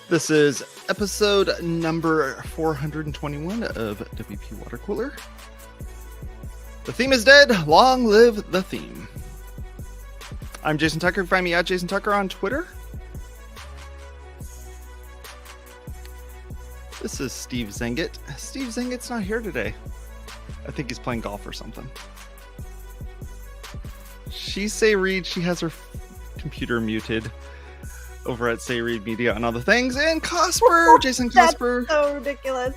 This is episode number 421 of WPwatercooler. The theme is dead. Long live the theme. I'm Jason Tucker. Find me at Jason Tucker on Twitter. This is Steve Zengit. Steve Zengit's not here today. I think he's playing golf or something. She Say Reed, she has her computer muted over at Say Reed Media and other things. And Cosper, Jason Cosper. That's so ridiculous.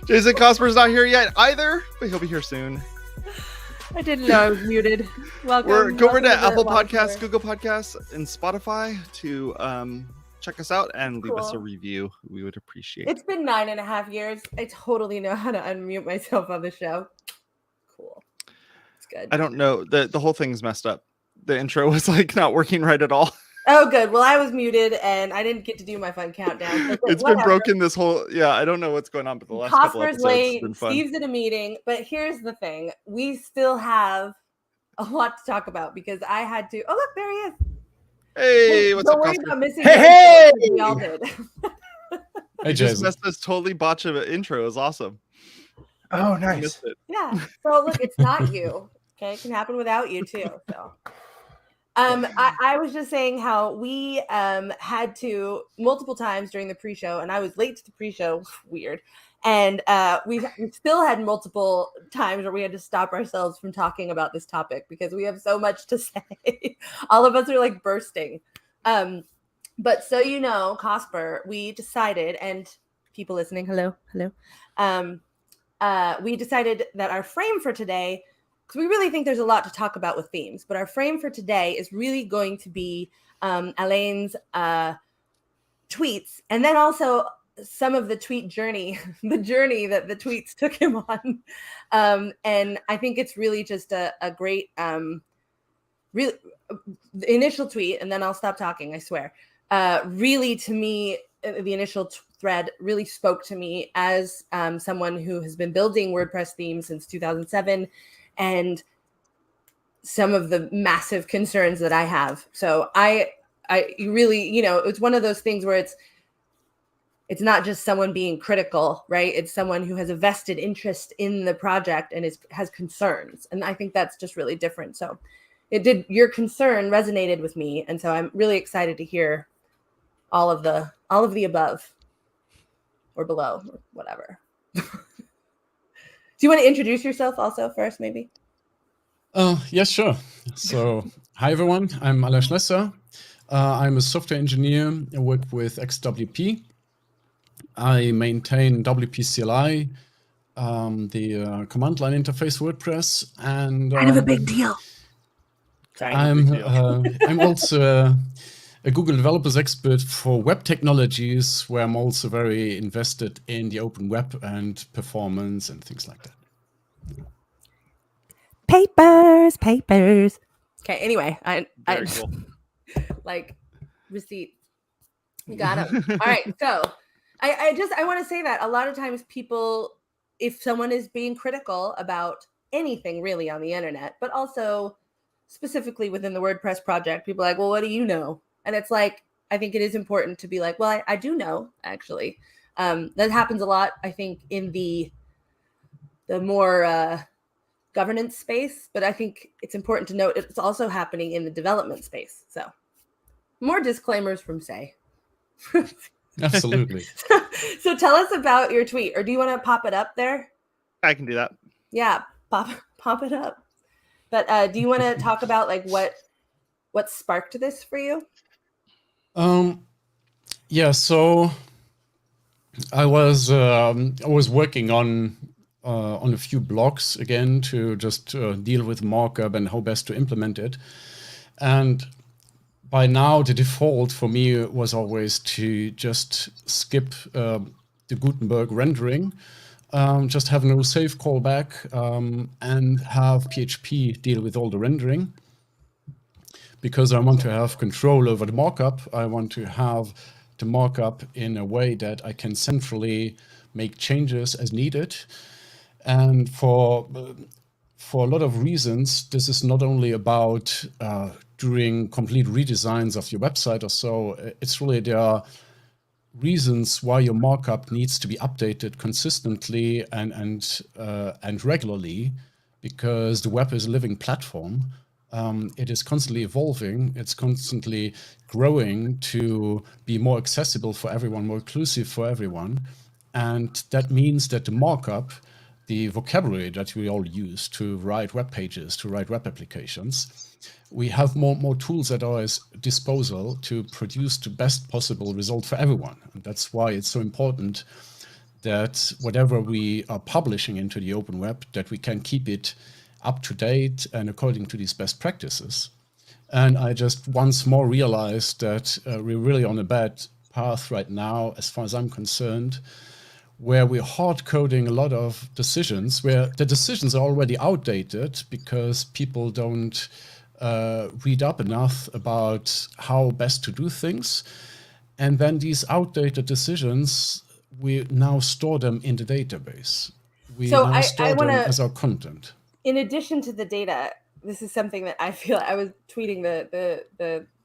Jason Cosper's not here yet either, but he'll be here soon. I didn't know I was muted. Welcome. Go over to Apple Podcasts, Google Podcasts, and Spotify to check us out and leave us a review. We would appreciate it. It's been 9.5 years. I totally know how to unmute myself on the show. Cool. It's good. I don't know. The whole thing's messed up. The intro was like not working right at all. Oh, good. Well, I was muted and I didn't get to do my fun countdown. So it's been broken this whole, I don't know what's going on, but the last couple episodes late, have been fun. Steve's in a meeting, but here's the thing. We still have a lot to talk about because I had to, oh, look, there he is. Hey, what's up, Don't worry Cosper? about missing Hey! We all did. Hey, Jason. Just messed this totally botch of an intro. It was awesome. Oh, nice. Yeah. So look, it's not you. Okay. It can happen without you too. So I was just saying how we had to multiple times during the pre-show, and I was late to the pre-show. Weird. And we still had multiple times where we had to stop ourselves from talking about this topic because we have so much to say. All of us are like bursting. But so you know, Cosper, we decided, and people listening, hello. We decided that our frame for today, because we really think there's a lot to talk about with themes, but our frame for today is really going to be Alain's tweets, and then also some of the tweet journey, the journey that the tweets took him on. And I think it's really just a great, really the initial tweet, and then I'll stop talking, I swear. Really, to me, the initial thread really spoke to me as someone who has been building WordPress themes since 2007, and some of the massive concerns that I have. So I really, it's one of those things where it's not just someone being critical, right? It's someone who has a vested interest in the project and has concerns. And I think that's just really different. So your concern resonated with me. And so I'm really excited to hear all of the above or below or whatever. Do you want to introduce yourself also first, maybe? Yes, sure. So, hi everyone. I'm Alain Schlesser. I'm a software engineer. I work with XWP. I maintain WP CLI, the command line interface WordPress, and kind of a big deal. I'm also a Google Developers expert for web technologies, where I'm also very invested in the open web and performance and things like that. Papers. Okay. Anyway, I cool. like receipt. You got them. All right. So I want to say that a lot of times people, if someone is being critical about anything really on the internet, but also specifically within the WordPress project, people are like, well, what do you know? And it's like, I think it is important to be like, well, I do know, actually. That happens a lot, I think, in the more governance space, but I think it's important to note it's also happening in the development space. So more disclaimers from Say. Absolutely. So tell us about your tweet, or do you want to pop it up there? I can do that. Yeah, pop it up. But do you want to talk about like what sparked this for you? Yeah, so I was working on a few blogs again to just deal with Markup and how best to implement it. And by now, the default for me was always to just skip the Gutenberg rendering, just have no save callback, and have PHP deal with all the rendering. Because I want to have control over the markup, I want to have the markup in a way that I can centrally make changes as needed. And for a lot of reasons, this is not only about doing complete redesigns of your website or so. It's really there are reasons why your markup needs to be updated consistently and regularly, because the web is a living platform. It is constantly evolving. It's constantly growing to be more accessible for everyone, more inclusive for everyone. And that means that the markup, the vocabulary that we all use to write web pages, to write web applications, we have more tools at our disposal to produce the best possible result for everyone. And that's why it's so important that whatever we are publishing into the open web, that we can keep it up to date and according to these best practices. And I just once more realized that we're really on a bad path right now, as far as I'm concerned, where we're hard coding a lot of decisions, where the decisions are already outdated because people don't read up enough about how best to do things. And then these outdated decisions, we now store them in the database. We now store them as our content. In addition to the data, this is something that I feel I was tweeting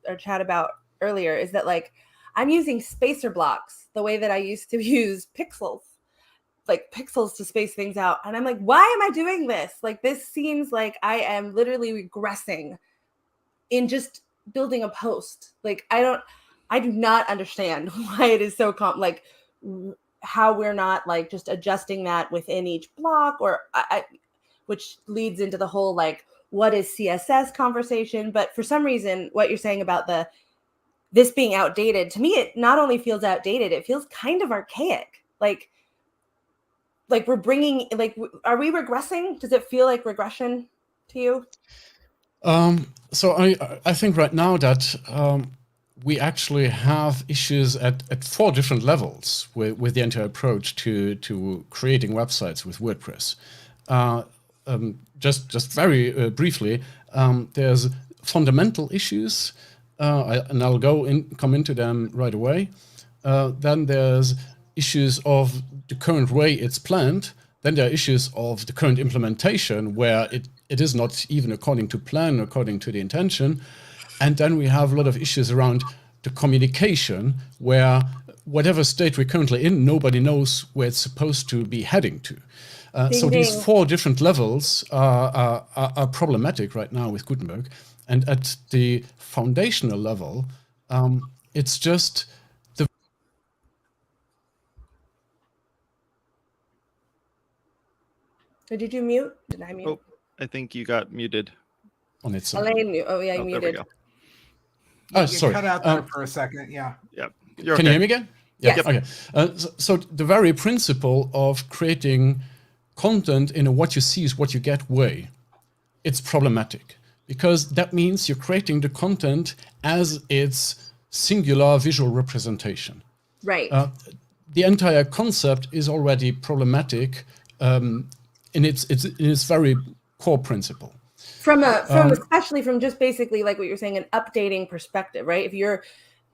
our chat about earlier, is that like I'm using spacer blocks the way that I used to use pixels, like pixels to space things out. And I'm like, why am I doing this? Like, this seems like I am literally regressing in just building a post. Like, I do not understand why it is so like how we're not like just adjusting that within each block, or which leads into the whole like what is CSS conversation. But for some reason, what you're saying about this being outdated, to me, it not only feels outdated, it feels kind of archaic. Like we're bringing, like, are we regressing? Does it feel like regression to you? So I think right now that we actually have issues at 4 different levels with the entire approach to creating websites with WordPress. Just very briefly, there's fundamental issues, and I'll come into them right away. Then there's issues of the current way it's planned. Then there are issues of the current implementation where it is not even according to plan, according to the intention. And then we have a lot of issues around the communication, where whatever state we're currently in, nobody knows where it's supposed to be heading to. So these 4 different levels are problematic right now with Gutenberg. And at the foundational level, it's just the... Did you mute? Did I mute? Oh, I think you got muted. On its own. Elaine, oh yeah, you muted. There we go. You Sorry. cut out there for a second. Yeah. Yep. Can you hear me again? Yes. Okay. So the very principle of creating content in a what you see is what you get way, it's problematic, because that means you're creating the content as its singular visual representation. Right. The entire concept is already problematic in its very core principle. From especially from just basically like what you're saying, an updating perspective, right? If you're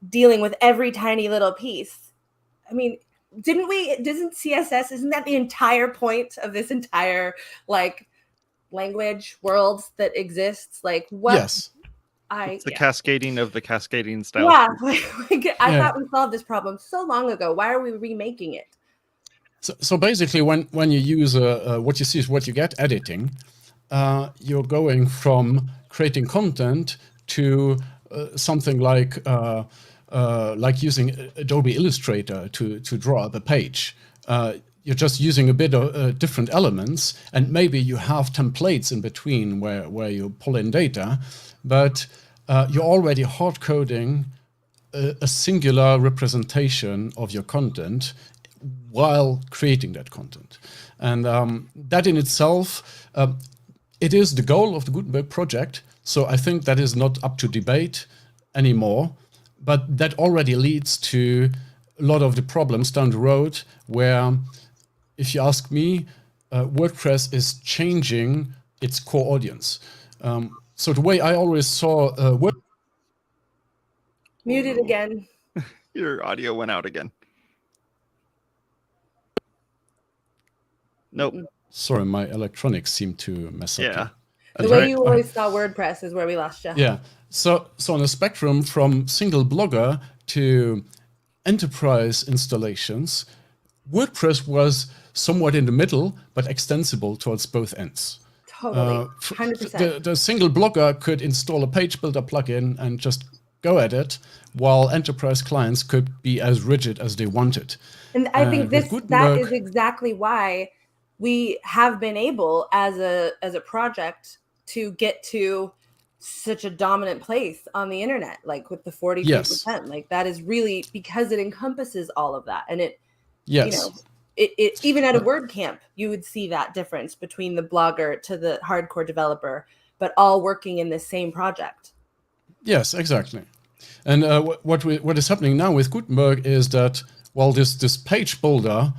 dealing with every tiny little piece, I mean, isn't CSS, isn't that the entire point of this entire like language world that exists? Like what? Yes. It's the cascading of the cascading style. Yeah. I thought we solved this problem so long ago. Why are we remaking it? So basically when you use what you see is what you get editing, you're going from creating content to something like using Adobe Illustrator to draw up a page. You're just using a bit of different elements, and maybe you have templates in between where you pull in data, but you're already hard coding a singular representation of your content while creating that content. And that in itself, it is the goal of the Gutenberg project. So I think that is not up to debate anymore, but that already leads to a lot of the problems down the road where, if you ask me, WordPress is changing its core audience. So the way I always saw Muted again. Your audio went out again. Nope. Sorry, my electronics seem to mess up. Yeah. The way you always saw WordPress is where we lost you. Yeah. So on a spectrum from single blogger to enterprise installations, WordPress was somewhat in the middle, but extensible towards both ends. Totally. 100%. The single blogger could install a page builder plugin and just go at it, while enterprise clients could be as rigid as they wanted. And I think with that Gutenberg- is exactly why we have been able as a project to get to such a dominant place on the internet, like with the 43%. Yes. Like that is really because it encompasses all of that. And it, Yes. you know, it even at a WordCamp, you would see that difference between the blogger to the hardcore developer, but all working in the same project. Yes, exactly. And what is happening now with Gutenberg is that, well, this page builder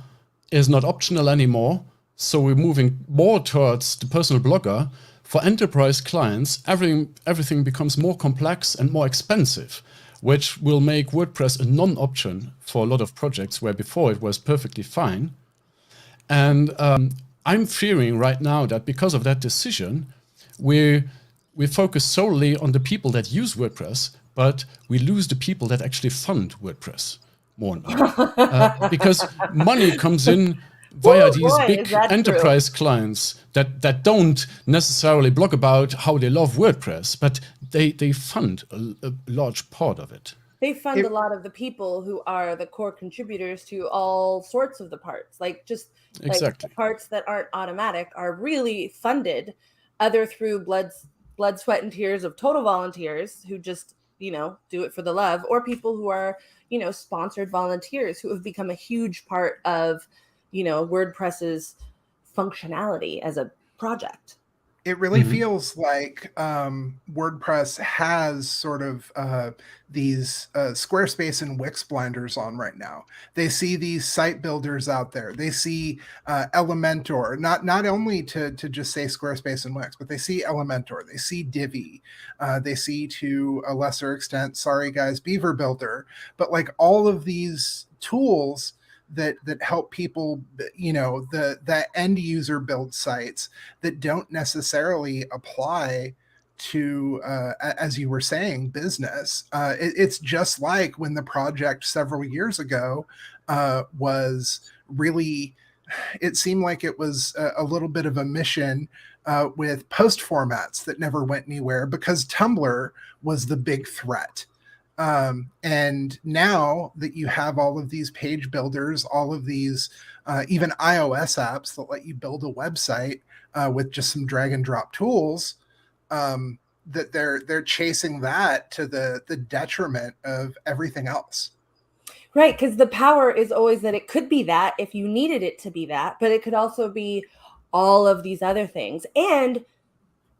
is not optional anymore. So we're moving more towards the personal blogger. For enterprise clients, everything becomes more complex and more expensive, which will make WordPress a non-option for a lot of projects where before it was perfectly fine. And I'm fearing right now that because of that decision, we focus solely on the people that use WordPress, but we lose the people that actually fund WordPress more now. Because money comes in via these big enterprise clients that don't necessarily blog about how they love WordPress, but they fund a large part of it. They fund a lot of the people who are the core contributors to all sorts of the parts, like just Exactly. like the parts that aren't automatic are really funded either through blood, sweat, and tears of total volunteers who just, do it for the love, or people who are, sponsored volunteers who have become a huge part of, WordPress's functionality as a project. It really feels like WordPress has sort of these Squarespace and Wix blinders on right now. They see these site builders out there. They see Elementor, not only to just say Squarespace and Wix, but they see Elementor. They see Divi. They see, to a lesser extent, sorry guys, Beaver Builder. But like all of these tools that help people, the end user build sites that don't necessarily apply to, as you were saying, business. It's just like when the project several years ago was really, it seemed like it was a little bit of a mission with post formats that never went anywhere because Tumblr was the big threat. And now that you have all of these page builders, all of these even iOS apps that let you build a website with just some drag and drop tools, that they're chasing that to the detriment of everything else. Right, because the power is always that it could be that if you needed it to be that, but it could also be all of these other things. And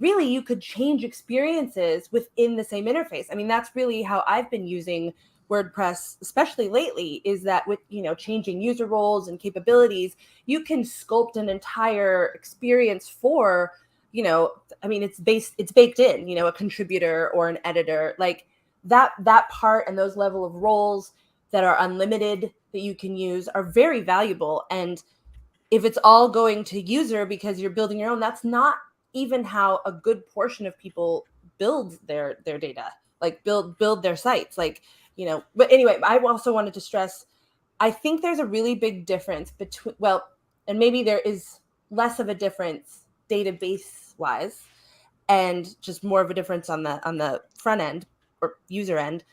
really, you could change experiences within the same interface. I mean, that's really how I've been using WordPress, especially lately, is that with, changing user roles and capabilities, you can sculpt an entire experience for, it's baked in, a contributor or an editor, like that part, and those level of roles that are unlimited that you can use are very valuable. And if it's all going to user because you're building your own, that's not even how a good portion of people build their data, like build their sites, like, but anyway, I also wanted to stress, I think there's a really big difference between, and maybe there is less of a difference database wise and just more of a difference on the front end or user end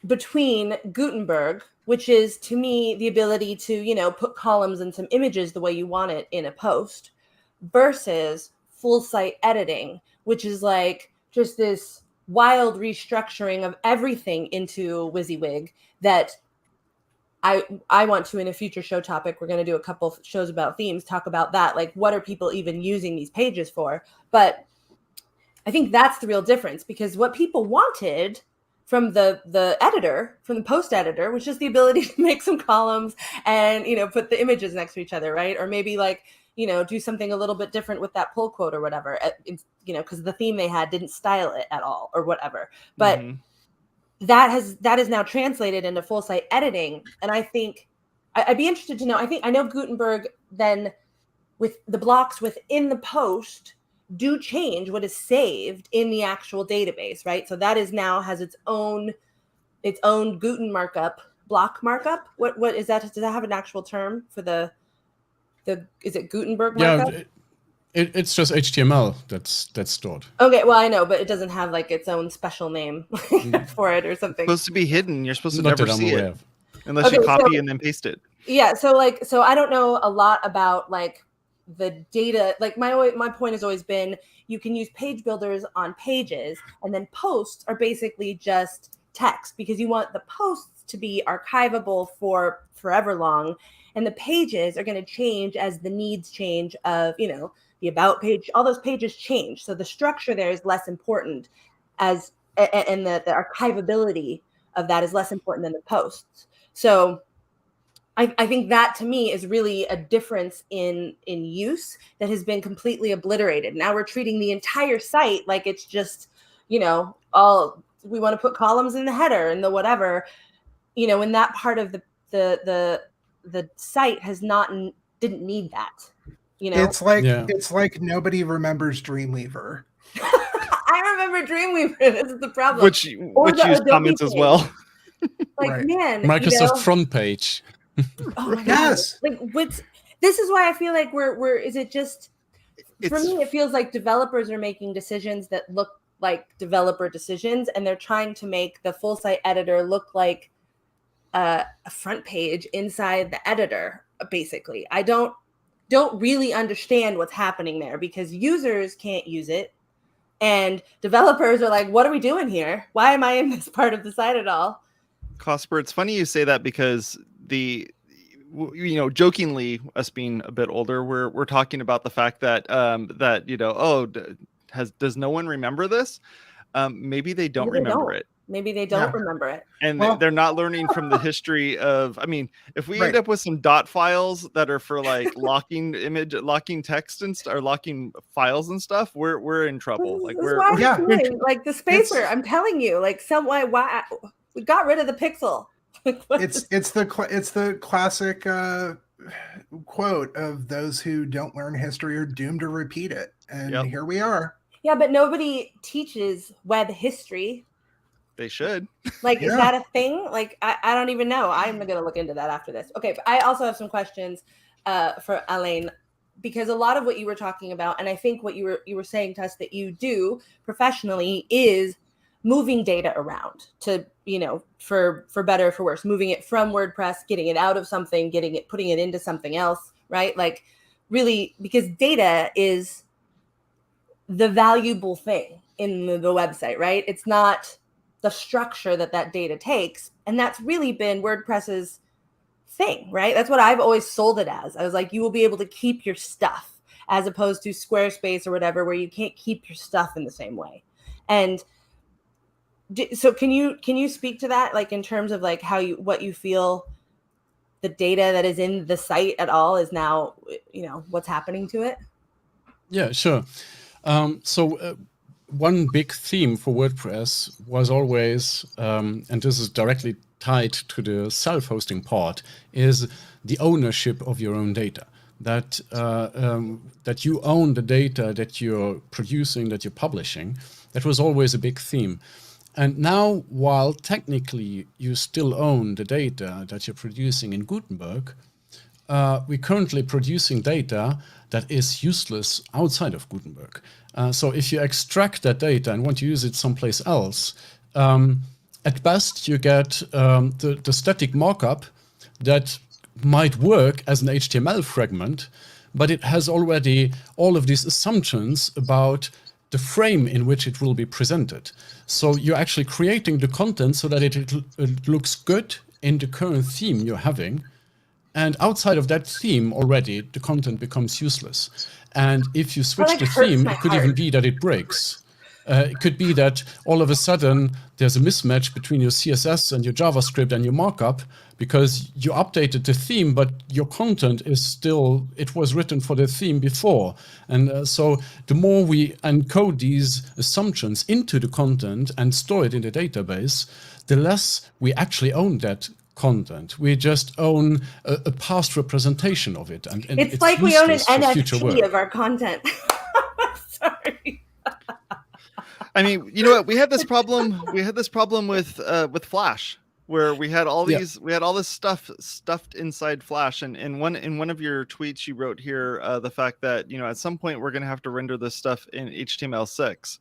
between Gutenberg, which is to me the ability to, put columns and some images the way you want it in a post, versus full site editing, which is like just this wild restructuring of everything into WYSIWYG that I want to, in a future show topic, we're going to do a couple shows about themes, talk about that, like what are people even using these pages for? But I think that's the real difference, because what people wanted from the editor, from the post editor, was just the ability to make some columns and, put the images next to each other, right? Or maybe like, do something a little bit different with that pull quote or whatever, because the theme they had didn't style it at all or whatever. But that is now translated into full site editing. And I think I'd be interested to know, I know Gutenberg then with the blocks within the post do change what is saved in the actual database, right? So that is now has its own Guten markup block markup? What is that? Does that have an actual term for the is it Gutenberg markup? Yeah, it's just HTML that's stored. Okay, well I know, but it doesn't have like its own special name for it or something. It's supposed to be hidden. You're supposed to Not never that I'm see aware it of. unless you copy and then paste it. Yeah, so I don't know a lot about like the data. Like my point has always been you can use page builders on pages, and then posts are basically just text because you want the posts to be archivable for forever long, and the pages are going to change as the needs change of, you know, the about page, all those pages change. So the structure there is less important and the archivability of that is less important than the posts. So I think that to me is really a difference in use that has been completely obliterated. Now we're treating the entire site like it's just, you know, all we want to put columns in the header and the whatever, you know, and that part of the site didn't need that. You know, it's like nobody remembers Dreamweaver. I remember Dreamweaver. This is the problem. Which use comments as well. Like, Right. man, Microsoft front page. Oh my Yes. God. Like this is why I feel like we're is it just for me it feels like developers are making decisions that look like developer decisions, and they're trying to make the full site editor look like a front page inside the editor. Basically, I don't really understand what's happening there because users can't use it, and developers are like, "What are we doing here? Why am I in this part of the site at all?" Cosper, it's funny you say that because jokingly, us being a bit older, we're talking about the fact that does no one remember this? Maybe they don't remember it. Maybe they don't remember it. And they're not learning from the history of, I mean, if we end up with some dot files that are for like locking text and or locking files and stuff, we're in trouble. Like like the spacer, I'm telling you, like why we got rid of the pixel. It's the classic quote of those who don't learn history are doomed to repeat it. And here we are. Yeah, but nobody teaches web history. They should. Like, is that a thing? Like, I don't even know. I'm going to look into that after this. Okay, but I also have some questions for Alain, because a lot of what you were talking about, and I think what you were saying to us that you do professionally is moving data around to, you know, for better or for worse, moving it from WordPress, getting it out of something, putting it into something else, right? Like, really, because data is the valuable thing in the website, right? It's not the structure that data takes. And that's really been WordPress's thing, right? That's what I've always sold it as. I was like, you will be able to keep your stuff, as opposed to Squarespace or whatever, where you can't keep your stuff in the same way. And so can you speak to that, like in terms of like what you feel the data that is in the site at all is now, you know, what's happening to it? Yeah, sure. One big theme for WordPress was always, and this is directly tied to the self-hosting part, is the ownership of your own data. That you own the data that you're producing, that you're publishing. That was always a big theme. And now, while technically you still own the data that you're producing in Gutenberg, we're currently producing data that is useless outside of Gutenberg. So if you extract that data and want to use it someplace else, at best you get the static markup that might work as an HTML fragment, but it has already all of these assumptions about the frame in which it will be presented. So you're actually creating the content so that it looks good in the current theme you're having. And outside of that theme already, the content becomes useless. And if you switch the theme, it could even be that it breaks. It could be that all of a sudden there's a mismatch between your CSS and your JavaScript and your markup because you updated the theme, but your content is still, it was written for the theme before. And so the more we encode these assumptions into the content and store it in the database, the less we actually own that content. We just own a past representation of it. And it's like we own an NFT of our content. Sorry. I mean, you know what? We had this problem with Flash. where we had all Yeah. this stuff stuffed inside Flash, and in one of your tweets you wrote here the fact that at some point we're going to have to render this stuff in HTML6.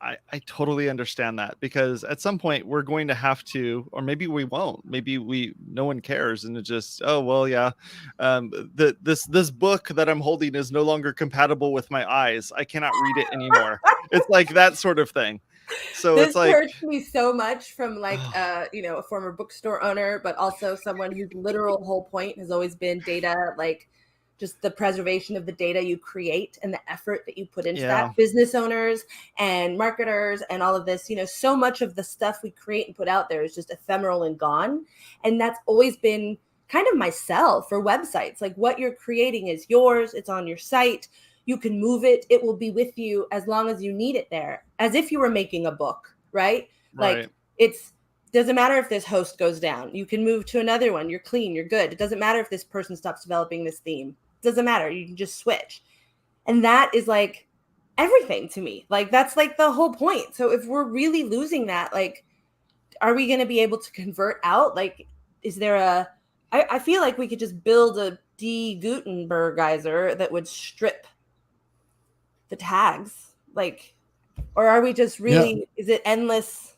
I totally understand that, because at some point we're going to have to, or maybe we won't. Maybe no one cares, and it just, oh well, yeah, this book that I'm holding is no longer compatible with my eyes. I cannot read it anymore. It's like that sort of thing. So this it's like, hurts me so much from like a former bookstore owner, but also someone whose literal whole point has always been data, like just the preservation of the data you create and the effort that you put into that. Business owners and marketers and all of this, so much of the stuff we create and put out there is just ephemeral and gone. And that's always been kind of my sell for websites. Like, what you're creating is yours. It's on your site. You can move it. It will be with you as long as you need it there, as if you were making a book, right? Like, doesn't matter if this host goes down. You can move to another one. You're clean. You're good. It doesn't matter if this person stops developing this theme. Doesn't matter. You can just switch. And that is like everything to me. Like, that's like the whole point. So if we're really losing that, like, are we going to be able to convert out? Like, is there I feel like we could just build a Gutenbergizer that would strip the tags, like, or are we just really, is it endless?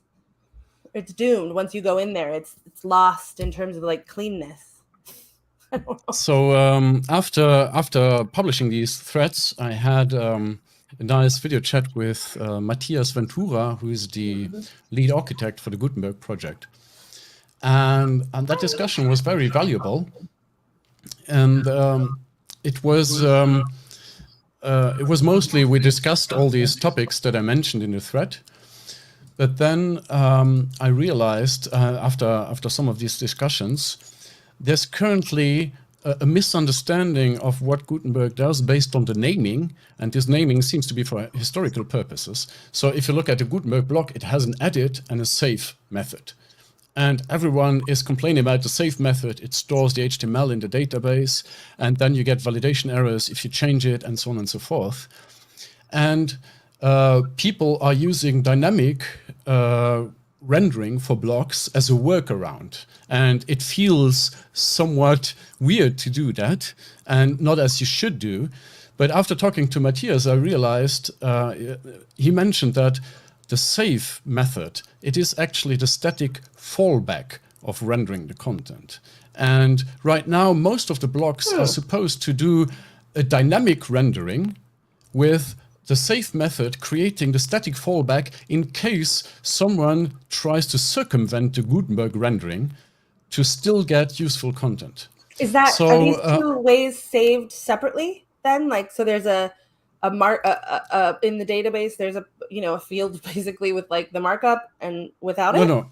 It's doomed. Once you go in there, it's lost in terms of like cleanness. So after publishing these threads, I had a nice video chat with Matthias Ventura, who is the lead architect for the Gutenberg project, and that discussion was very valuable. And it was mostly, we discussed all these topics that I mentioned in the thread. But then I realized after some of these discussions, there's currently a misunderstanding of what Gutenberg does based on the naming, and this naming seems to be for historical purposes. So if you look at the Gutenberg block, it has an edit and a save method. And everyone is complaining about the save method. It stores the HTML in the database, and then you get validation errors if you change it, and so on and so forth. And people are using dynamic rendering for blocks as a workaround. And it feels somewhat weird to do that, and not as you should do. But after talking to Matthias, I realized he mentioned that the save method, it is actually the static fallback of rendering the content. And right now, most of the blocks are supposed to do a dynamic rendering with the save method creating the static fallback in case someone tries to circumvent the Gutenberg rendering to still get useful content. Are these two ways saved separately then? Like, so there's a mark in the database, there's a field basically with like the markup, and without it? No.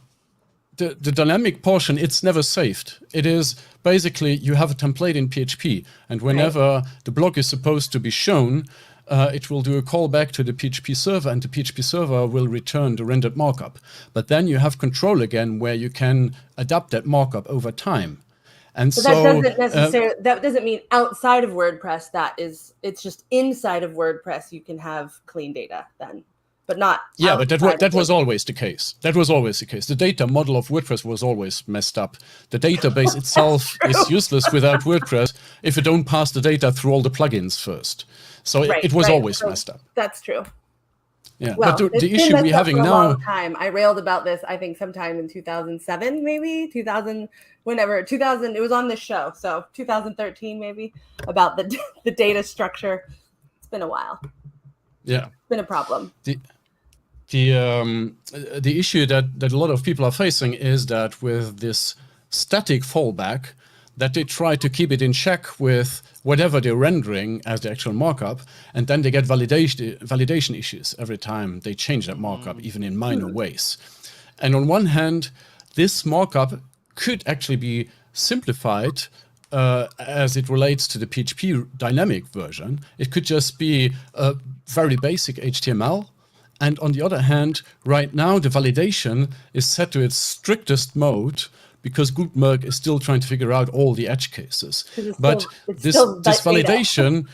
The dynamic portion, it's never saved. It is basically, you have a template in PHP, and whenever the block is supposed to be shown, it will do a callback to the PHP server, and the PHP server will return the rendered markup. But then you have control again where you can adapt that markup over time. And but that doesn't necessarily, that doesn't mean outside of WordPress, it's just inside of WordPress you can have clean data then, but not. Yeah, but that was always the case. That was always the case. The data model of WordPress was always messed up. The database itself is useless without WordPress if you don't pass the data through all the plugins first. So it was always messed up. That's true. Yeah, well, but the issue we're having now. Long time. I railed about this, I think, sometime in 2007, maybe 2000, whenever 2000. It was on this show, so 2013 maybe, about the data structure. It's been a while. Yeah, it's been a problem. The issue that a lot of people are facing is that with this static fallback, that they try to keep it in check with whatever they're rendering as the actual markup, and then they get validation issues every time they change that markup, even in minor ways. And on one hand, this markup could actually be simplified as it relates to the PHP dynamic version. It could just be a very basic HTML. And on the other hand, right now, the validation is set to its strictest mode, because Gutenberg is still trying to figure out all the edge cases. But this validation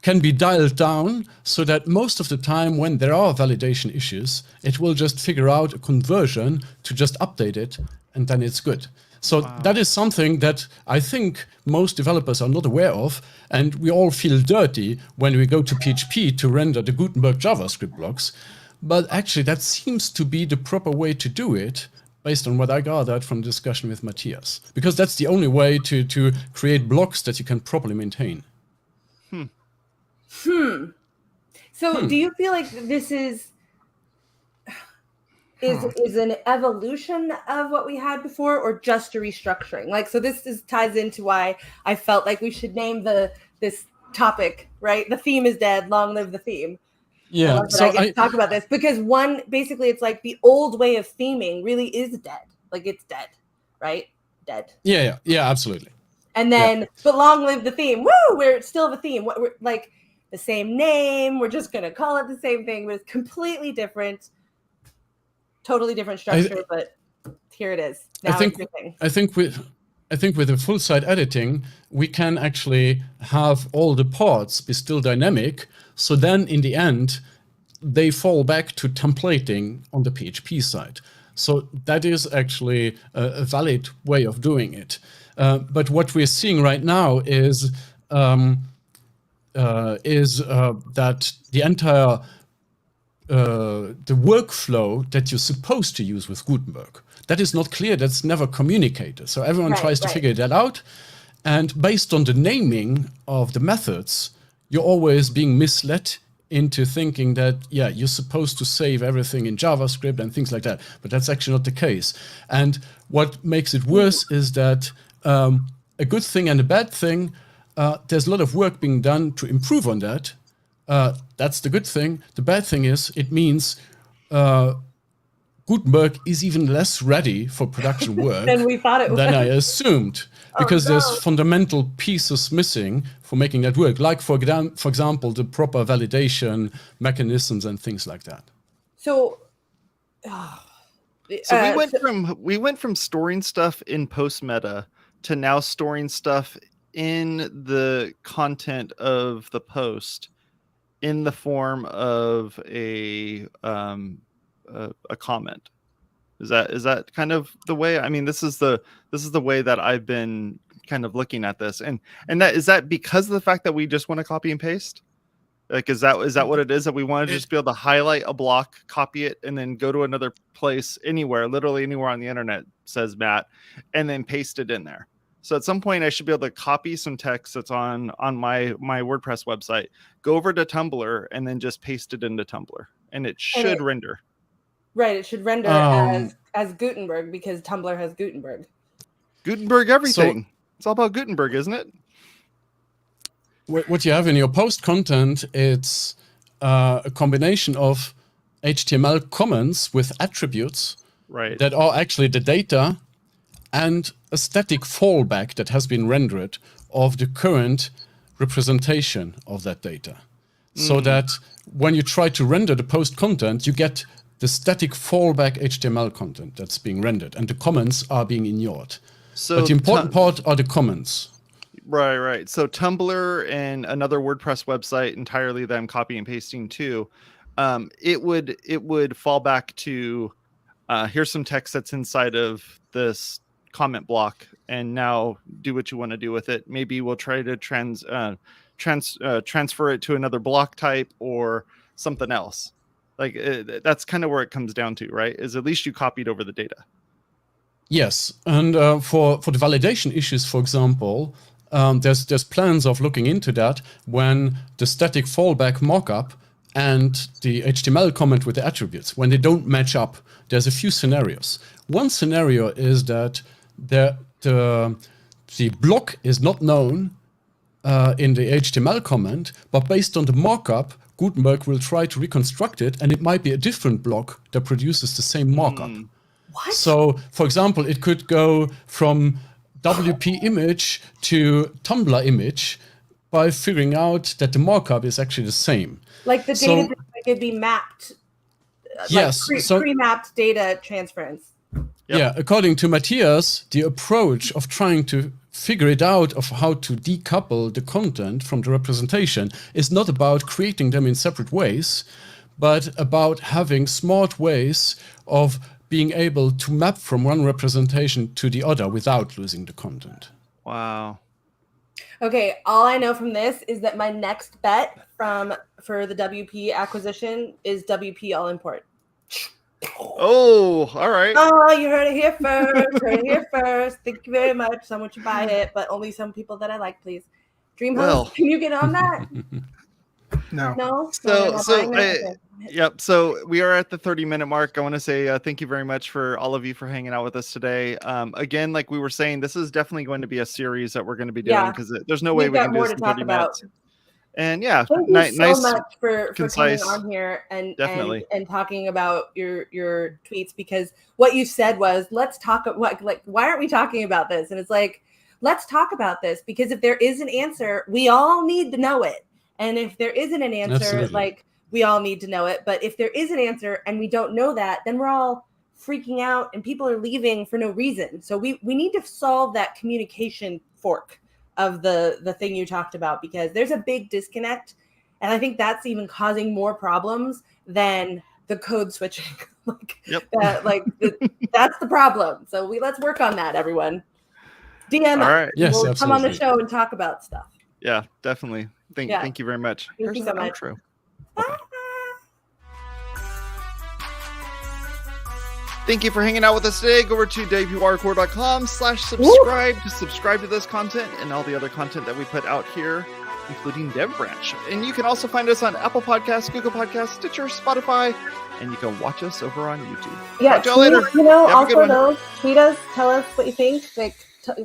can be dialed down so that most of the time when there are validation issues, it will just figure out a conversion to just update it, and then it's good. So that is something that I think most developers are not aware of, and we all feel dirty when we go to PHP to render the Gutenberg JavaScript blocks. But actually, that seems to be the proper way to do it, based on what I gathered from discussion with Matthias, because that's the only way to create blocks that you can properly maintain. So do you feel like this is an evolution of what we had before, or just a restructuring? Like, so this ties into why I felt like we should name this topic, right? The theme is dead, long live the theme. Yeah, so I get to talk about this because basically it's like the old way of theming really is dead. Like, it's dead, right? Dead. Yeah, absolutely. And then, but long live the theme. Woo! We're still the theme. We're like the same name. We're just gonna call it the same thing, but it's completely different, totally different structure. But here it is. Now I think with the full site editing, we can actually have all the parts be still dynamic. So then in the end, they fall back to templating on the PHP side. So that is actually a valid way of doing it. But what we're seeing right now is that the entire the workflow that you're supposed to use with Gutenberg, that is not clear. That's never communicated. So everyone tries to figure that out. And based on the naming of the methods, you're always being misled into thinking that, yeah, you're supposed to save everything in JavaScript and things like that. But that's actually not the case. And what makes it worse is that a good thing and a bad thing, there's a lot of work being done to improve on that. That's the good thing. The bad thing is it means Gutenberg is even less ready for production work than we thought it was. Than I assumed, because there's fundamental pieces missing for making that work. Like for example, the proper validation mechanisms and things like that. So we went from storing stuff in post meta to now storing stuff in the content of the post in the form of a comment. Is that kind of the way? I mean, this is the way that I've been kind of looking at this, and is that because of the fact that we just want to copy and paste? Like, is that what it is, that we want to just be able to highlight a block, copy it, and then go to another place anywhere, literally anywhere on the internet, says Matt, and then paste it in there? So at some point I should be able to copy some text that's on my WordPress website, go over to Tumblr, and then just paste it into Tumblr, and it should render. Right, it should render as Gutenberg, because Tumblr has Gutenberg. Gutenberg everything. So, it's all about Gutenberg, isn't it? What you have in your post content, it's a combination of HTML comments with attributes that are actually the data, and a static fallback that has been rendered of the current representation of that data. So that when you try to render the post content, you get the static fallback HTML content that's being rendered, and the comments are being ignored. So but the important part are the comments. Right. So Tumblr and another WordPress website entirely that I'm copying and pasting to, it would fall back to here's some text that's inside of this comment block, and now do what you want to do with it. Maybe we'll try to transfer it to another block type or something else. Like that's kind of where it comes down to, right? Is at least you copied over the data. Yes, and for the validation issues, for example, there's plans of looking into that when the static fallback markup and the HTML comment with the attributes, when they don't match up, there's a few scenarios. One scenario is that the block is not known in the HTML comment, but based on the markup, Gutenberg will try to reconstruct it, and it might be a different block that produces the same markup. What? So, for example, it could go from WP image to Tumblr image by figuring out that the markup is actually the same. Like the data could be mapped. Yes. Like pre-mapped data transference. Yep. Yeah, according to Matthias, the approach of trying to figure it out of how to decouple the content from the representation is not about creating them in separate ways, but about having smart ways of being able to map from one representation to the other without losing the content. Wow. Okay, all I know from this is that my next bet for the WP acquisition is WP all import. Oh, all right. Oh, you heard it here first. Heard it here first. Thank you very much. Someone should buy it, but only some people that I like, please. DreamHost, Well. can you get on that? No. No. Yep. So we are at the 30-minute mark. I want to say thank you very much for all of you for hanging out with us today. Again, like we were saying, this is definitely going to be a series that we're going to be doing because there's no way we can do this in 30 minutes. And yeah, thank you so much for concise, coming on here and talking about your tweets, because what you said was, let's talk about, like, why aren't we talking about this? And it's like, let's talk about this, because if there is an answer, we all need to know it. And if there isn't an answer, Absolutely. like, we all need to know it. But if there is an answer and we don't know that, then we're all freaking out and people are leaving for no reason. So we need to solve that communication fork of the thing you talked about, because there's a big disconnect. And I think that's even causing more problems than the code switching. That's the problem. So let's work on that, everyone. DM all right. Yes, we'll come on the absolutely. show and talk about stuff. Yeah, definitely. Thank you very much. Thank you so much. Outro. Thank you for hanging out with us today. Go over to WPwatercooler.com/subscribe to subscribe to this content and all the other content that we put out here, including DevBranch. And you can also find us on Apple Podcasts, Google Podcasts, Stitcher, Spotify, and you can watch us over on YouTube. Yeah, Talk to y'all later. You know, Have a good also one. though, tweet us, tell us what you think. Like,